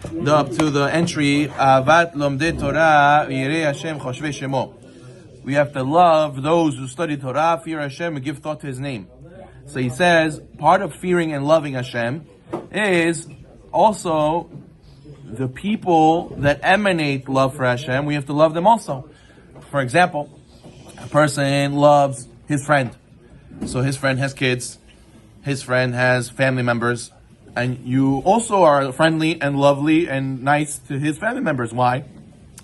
up to the entry Avat Lomdei Torah Yirei Hashem Choshvei Shemo. We have to love those who study Torah, fear Hashem, and give thought to His name. So he says, part of fearing and loving Hashem is also the people that emanate love for Hashem. We have to love them also. For example, a person loves his friend. So his friend has kids, his friend has family members, and you also are friendly and lovely and nice to his family members. Why?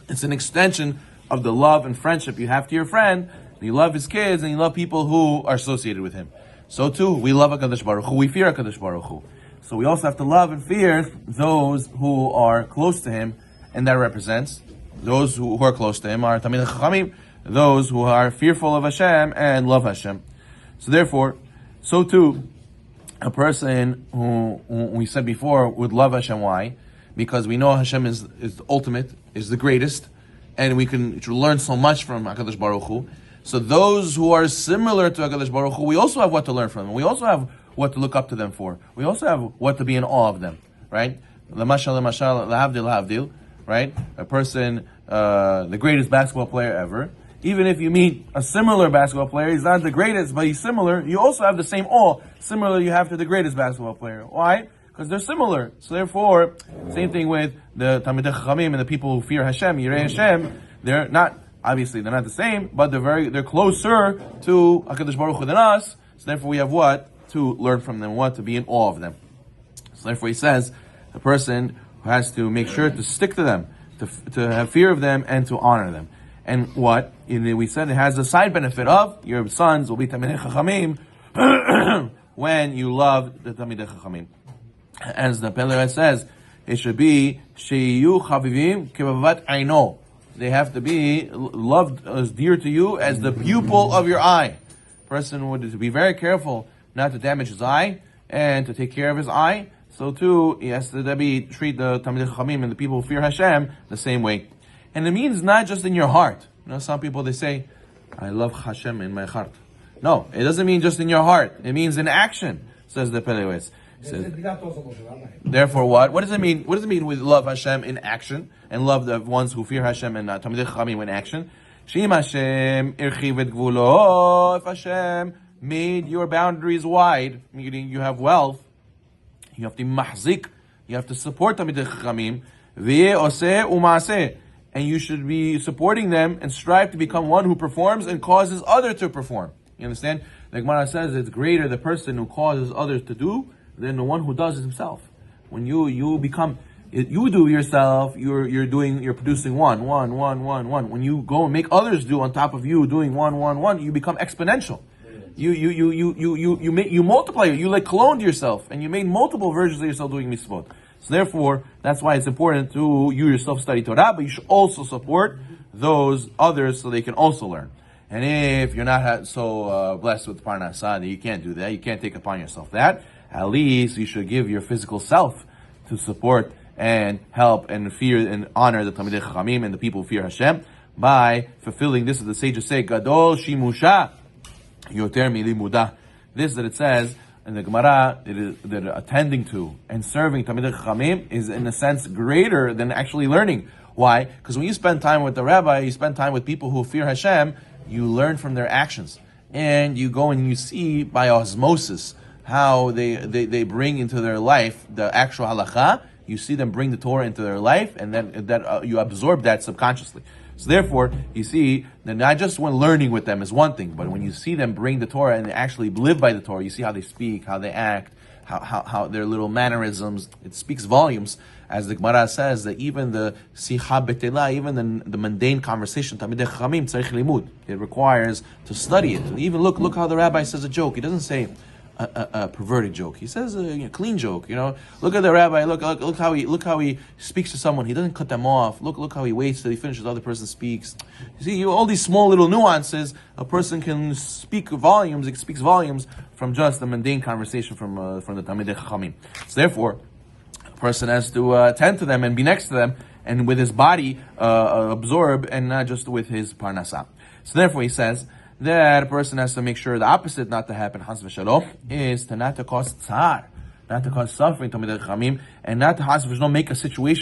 It's an extension of the love and friendship you have to your friend. You love his kids and you love people who are associated with him. So too, we love HaKadosh Baruch Hu, we fear HaKadosh Baruch Hu. So we also have to love and fear those who are close to him, and that represents those who are close to him are Tamid Chachamim, those who are fearful of Hashem and love Hashem. So therefore, so too, a person who we said before would love Hashem. Why? Because we know Hashem is the ultimate, is the greatest, and we can learn so much from HaKadosh Baruch Hu. So those who are similar to HaKadosh Baruch Hu, we also have what to learn from them. We also have what to look up to them for. We also have what to be in awe of them, right? Lamashal, lahavdil, right? A person, the greatest basketball player ever. Even if you meet a similar basketball player, he's not the greatest, but he's similar, you also have the same awe, similar you have to the greatest basketball player. Why? Because they're similar. So therefore, same thing with the Talmidei Chachamim and the people who fear Hashem, Yirei Hashem, they're not the same, but they're closer to HaKadosh Baruch Hu than us. So therefore we have what? To learn from them, what? To be in awe of them. So therefore he says, the person has to make sure to stick to them, to have fear of them and to honor them. And what? We said it has a side benefit of your sons will be Talmidei Chachamim when you love the Talmidei Chachamim. As the Pele Yoetz says, it should be Sheyu Chavivim Kebavat Aino. They have to be loved as dear to you as the pupil of your eye. Person would be very careful not to damage his eye and to take care of his eye. So too, he has to treat the Talmidei Chachamim and the people who fear Hashem the same way. And it means not just in your heart. You know, some people they say, I love Hashem in my heart. No, it doesn't mean just in your heart. It means in action, says the Pele Yoetz. Therefore what? What does it mean? What does it mean with love Hashem in action and love the ones who fear Hashem and Talmidei Chachamim in action? Shim Hashem irchiv et gvulo. If Hashem made your boundaries wide, meaning you have wealth, you have to mahzik, you have to support Talmidei Chachamim, ve'eh oseh u'maaseh, and you should be supporting them and strive to become one who performs and causes others to perform. You understand? The Gemara says it's greater the person who causes others to do than the one who does it himself. When you do yourself, you're producing one. When you go and make others do on top of you doing one, you become exponential. You multiply, you like cloned yourself, and you made multiple versions of yourself doing mitzvot. So therefore, that's why it's important to you yourself study Torah, but you should also support those others so they can also learn. And if you're not so blessed with parnasah that you can't do that, you can't take upon yourself that, at least you should give your physical self to support and help and fear and honor the Talmidei Chachamim and the people who fear Hashem by fulfilling this, as the sages say, Gadol Shimusha Yoter Milimudah. This that it says in the Gemara, that attending to and serving Talmidei Chachamim is in a sense greater than actually learning. Why? Because when you spend time with the rabbi, you spend time with people who fear Hashem, you learn from their actions. And you go and you see by osmosis how they bring into their life the actual halakha. You see them bring the Torah into their life, and then you absorb that subconsciously. So therefore, you see that not just when learning with them is one thing, but when you see them bring the Torah and they actually live by the Torah, you see how they speak, how they act, how their little mannerisms, it speaks volumes. As the Gemara says, that even the sicha betela, even the mundane conversation, Talmidei Chachamim tzarich limud, it requires to study it. Even look how the rabbi says a joke. He doesn't say a perverted joke. He says a clean joke. You know, look at the rabbi. Look how he speaks to someone. He doesn't cut them off. Look how he waits till he finishes. The other person speaks. You see, all these small little nuances. A person can speak volumes. It speaks volumes from just the mundane conversation from the Talmidei Chachamim. So therefore, a person has to attend to them and be next to them, and with his body absorb, and not just with his parnasah. So therefore, he says that a person has to make sure the opposite not to happen, Chas v'Shalom, is to not to cause tsar, not to cause suffering, Talmidei Chachamim, and not to Chas v'Shalom make a situation